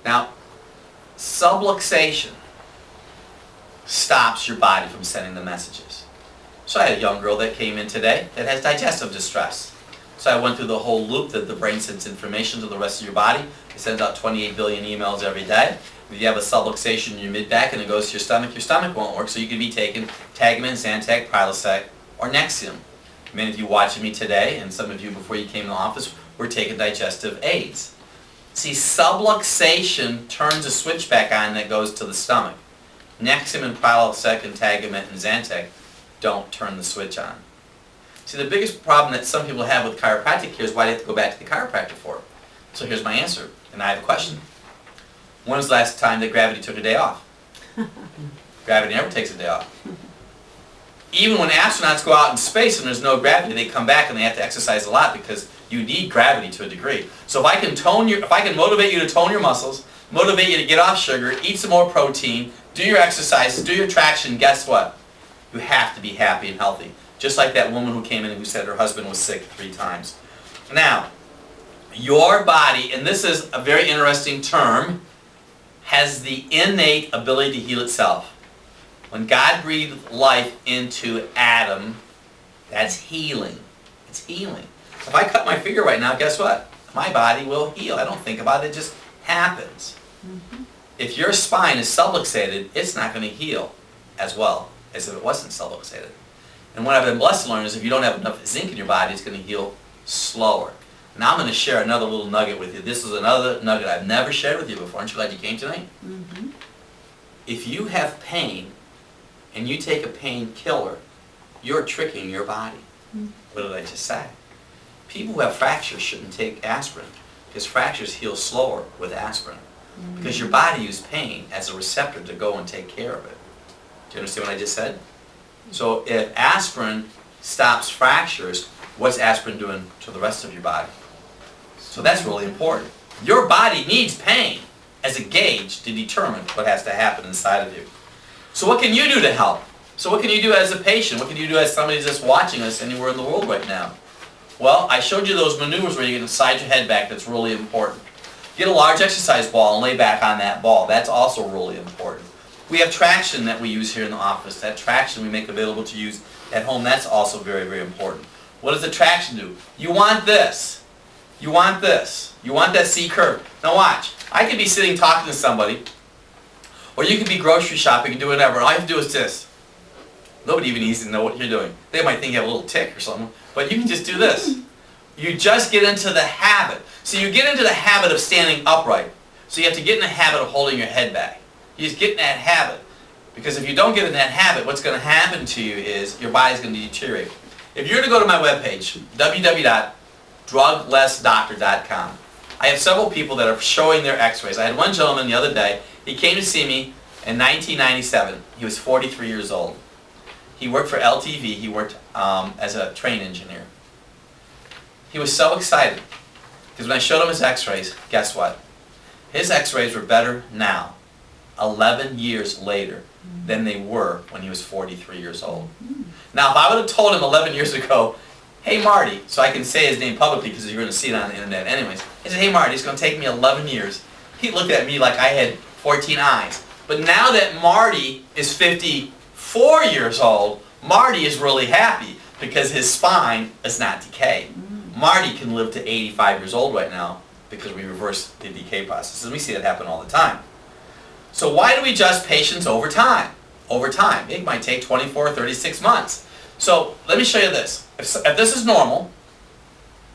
Now, subluxation stops your body from sending the messages. So I had a young girl that came in today that has digestive distress. So I went through the whole loop that the brain sends information to the rest of your body. It sends out 28 billion emails every day. If you have a subluxation in your mid-back and it goes to your stomach won't work, so you could be taking Tagamet, Zantac, Prilosec, or Nexium. Many of you watching me today, and some of you before you came to the office, were taking digestive aids. See, subluxation turns a switch back on that goes to the stomach. Nexium and Prilosec and Tagamet and Zantac don't turn the switch on. See, the biggest problem that some people have with chiropractic care is why they have to go back to the chiropractor for it. So here's my answer, and I have a question. When was the last time that gravity took a day off? Gravity never takes a day off. Even when astronauts go out in space and there's no gravity, they come back and they have to exercise a lot because you need gravity to a degree. So if I can motivate you to tone your muscles, motivate you to get off sugar, eat some more protein, do your exercises, do your traction, guess what? You have to be happy and healthy. Just like that woman who came in who said her husband was sick 3 times. Now, your body, and this is a very interesting term, has the innate ability to heal itself. When God breathed life into Adam, that's healing. It's healing. If I cut my finger right now, guess what? My body will heal. I don't think about it. It just happens. Mm-hmm. If your spine is subluxated, it's not going to heal as well as if it wasn't subluxated. And what I've been blessed to learn is if you don't have enough zinc in your body, it's going to heal slower. Now I'm going to share another little nugget with you. This is another nugget I've never shared with you before. Aren't you glad you came tonight? Mm-hmm. If you have pain and you take a painkiller, you're tricking your body. Mm-hmm. What did I just say? People who have fractures shouldn't take aspirin because fractures heal slower with aspirin. Mm-hmm. Because your body uses pain as a receptor to go and take care of it. Do you understand what I just said? So if aspirin stops fractures, what's aspirin doing to the rest of your body? So that's really important. Your body needs pain as a gauge to determine what has to happen inside of you. So what can you do to help? So what can you do as a patient? What can you do as somebody that's watching us anywhere in the world right now? Well, I showed you those maneuvers where you can slide your head back. That's really important. Get a large exercise ball and lay back on that ball. That's also really important. We have traction that we use here in the office. That traction we make available to use at home. That's also very, very important. What does the traction do? You want this. You want this. You want that C curve. Now watch. I could be sitting talking to somebody, or you could be grocery shopping and do whatever. All you have to do is this. Nobody even needs to know what you're doing. They might think you have a little tick or something, but you can just do this. You just get into the habit. So you get into the habit of standing upright. So you have to get in the habit of holding your head back. You just get in that habit. Because if you don't get in that habit, what's going to happen to you is your body's going to deteriorate. If you're going to go to my webpage, www.druglessdoctor.com, I have several people that are showing their x-rays. I had one gentleman the other day. He came to see me in 1997. He was 43 years old. He worked for LTV. He worked as a train engineer. He was so excited because when I showed him his x-rays, guess what? His x-rays were better now, 11 years later, than they were when he was 43 years old. Now, if I would have told him 11 years ago, hey Marty, so I can say his name publicly because you're going to see it on the internet anyways. He said, hey Marty, it's going to take me 11 years. He looked at me like I had 14 eyes. But now that Marty is 54 years old, Marty is really happy because his spine is not decayed. Marty can live to 85 years old right now because we reverse the decay process. And we see that happen all the time. So why do we adjust patients over time? Over time. It might take 24 or 36 months. So let me show you this. If this is normal,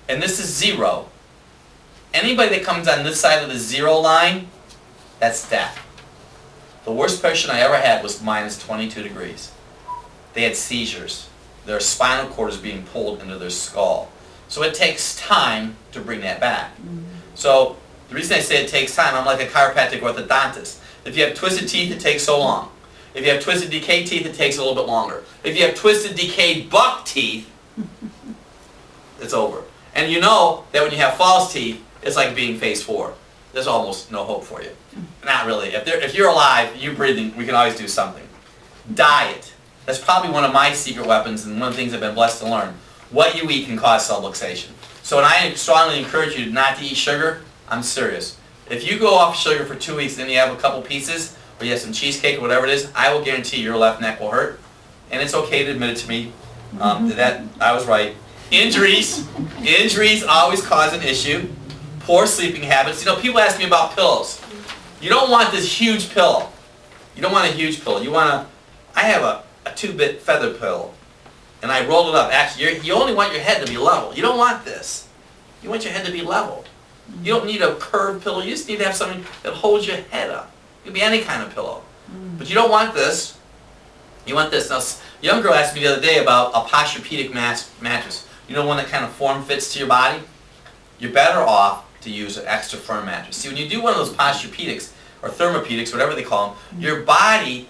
and this is 0, anybody that comes on this side of the 0 line, that's death. The worst patient I ever had was minus 22 degrees. They had seizures. Their spinal cord is being pulled into their skull. So it takes time to bring that back. So the reason I say it takes time, I'm like a chiropractic orthodontist. If you have twisted teeth, it takes so long. If you have twisted decayed teeth, it takes a little bit longer. If you have twisted decayed buck teeth, it's over. And you know that when you have false teeth, it's like being phase 4. There's almost no hope for you. Not really. If you're alive, you're breathing, we can always do something. Diet. That's probably one of my secret weapons and one of the things I've been blessed to learn. What you eat can cause subluxation. So when I strongly encourage you not to eat sugar, I'm serious. If you go off sugar for 2 weeks and then you have a couple pieces, or you have some cheesecake or whatever it is, I will guarantee your left neck will hurt. And it's okay to admit it to me that I was right. Injuries always cause an issue. Poor sleeping habits. You know, people ask me about pillows. You don't want this huge pillow. You don't want a huge pillow. You want a, I have a 2-bit feather pillow, and I roll it up. Actually, you only want your head to be level. You don't want this. You want your head to be level. You don't need a curved pillow. You just need to have something that holds your head up. It can be any kind of pillow. But you don't want this. You want this. Now, a young girl asked me the other day about a Posturepedic mattress. You know, one that kind of form-fits to your body? You're better off to use an extra firm mattress. See, when you do one of those Posturepedics, or Thermopedics, whatever they call them, your body,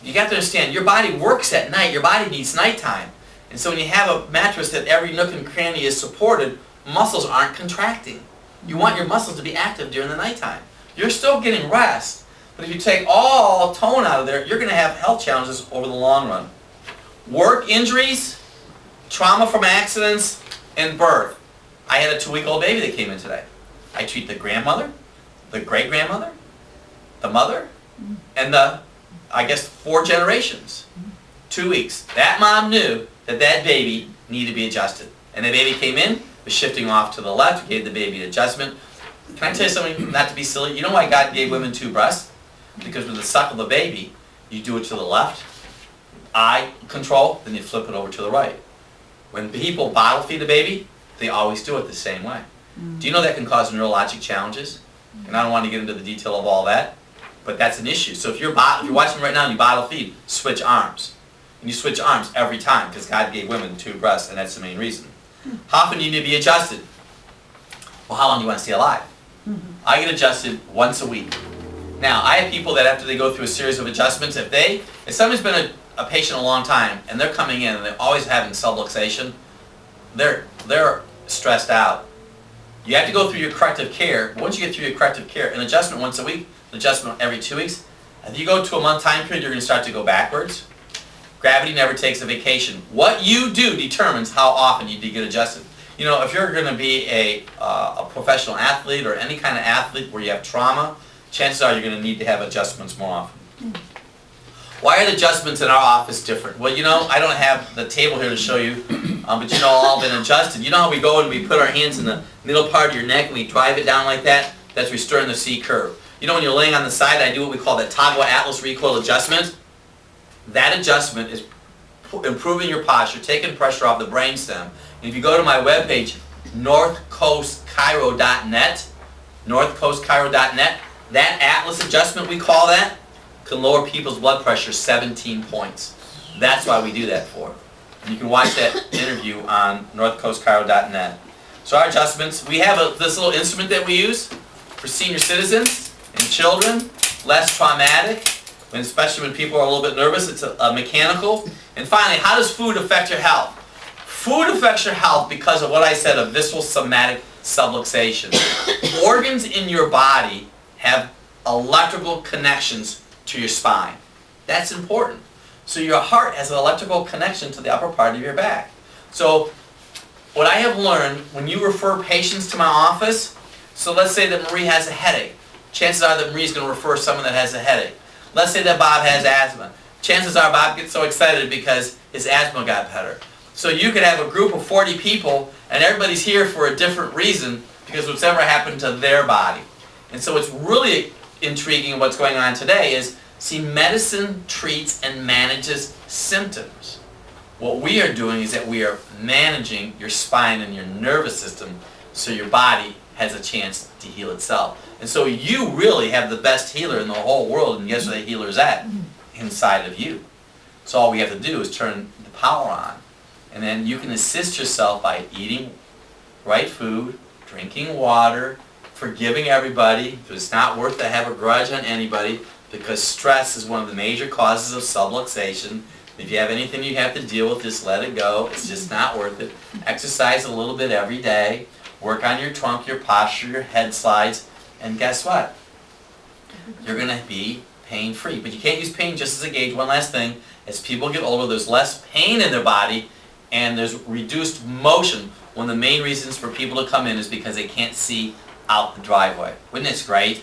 you got to understand, your body works at night. Your body needs nighttime. And so when you have a mattress that every nook and cranny is supported, muscles aren't contracting. You want your muscles to be active during the nighttime. You're still getting rest, but if you take all tone out of there, you're going to have health challenges over the long run. Work injuries, trauma from accidents, and birth. I had a 2-week-old baby that came in today. I treat the grandmother, the great-grandmother, the mother, and the, I guess, 4 generations. 2 weeks. That mom knew that that baby needed to be adjusted. And the baby came in, was shifting off to the left, gave the baby an adjustment. Can I tell you something, not to be silly? You know why God gave women 2 breasts? Because with the suck of the baby, you do it to the left, eye control, then you flip it over to the right. When people bottle feed a baby, they always do it the same way. Do you know that can cause neurologic challenges? And I don't want to get into the detail of all that, but that's an issue. So if you're watching right now and you bottle feed, switch arms. And you switch arms every time because God gave women 2 breasts, and that's the main reason. How often do you need to be adjusted? Well, how long do you want to stay alive? I get adjusted once a week. Now, I have people that after they go through a series of adjustments, if somebody's been a patient a long time and they're coming in and they're always having subluxation, they're stressed out. You have to go through your corrective care. Once you get through your corrective care, an adjustment once a week, an adjustment every 2 weeks. If you go to a month time period, you're going to start to go backwards. Gravity never takes a vacation. What you do determines how often you need to get adjusted. You know, if you're going to be a professional athlete or any kind of athlete where you have trauma, chances are you're going to need to have adjustments more often. Why are the adjustments in our office different? Well, you know, I don't have the table here to show you, but you know, all been adjusted. You know how we go and we put our hands in the middle part of your neck and we drive it down like that? That's restoring the C curve. You know, when you're laying on the side, I do what we call the toggle atlas recoil adjustment. That adjustment is improving your posture, taking pressure off the brainstem. And if you go to my webpage, northcoastchiro.net, northcoastchiro.net, that atlas adjustment, we call that, can lower people's blood pressure 17 points. That's why we do that for. And you can watch that interview on northcoastchiro.net. So our adjustments, we have this little instrument that we use for senior citizens and children, less traumatic, especially when people are a little bit nervous. It's a mechanical. And finally, how does food affect your health? Food affects your health because of what I said, of visceral somatic subluxation. Organs in your body have electrical connections to your spine. That's important. So your heart has an electrical connection to the upper part of your back. So what I have learned, when you refer patients to my office, so let's say that Marie has a headache. Chances are that Marie's going to refer someone that has a headache. Let's say that Bob has asthma. Chances are Bob gets so excited because his asthma got better. So you could have a group of 40 people and everybody's here for a different reason because whatever happened to their body. And so what's really intriguing what's going on today is, see, medicine treats and manages symptoms. What we are doing is that we are managing your spine and your nervous system so your body has a chance to heal itself. And so you really have the best healer in the whole world, and guess where the healer's at? Inside of you. So all we have to do is turn the power on. And then you can assist yourself by eating right food, drinking water, forgiving everybody. It's not worth to have a grudge on anybody because stress is one of the major causes of subluxation. If you have anything you have to deal with, just let it go. It's just not worth it. Exercise a little bit every day. Work on your trunk, your posture, your head slides. And guess what? You're going to be pain-free. But you can't use pain just as a gauge. One last thing. As people get older, there's less pain in their body and there's reduced motion. One of the main reasons for people to come in is because they can't see out the driveway. Wouldn't this great?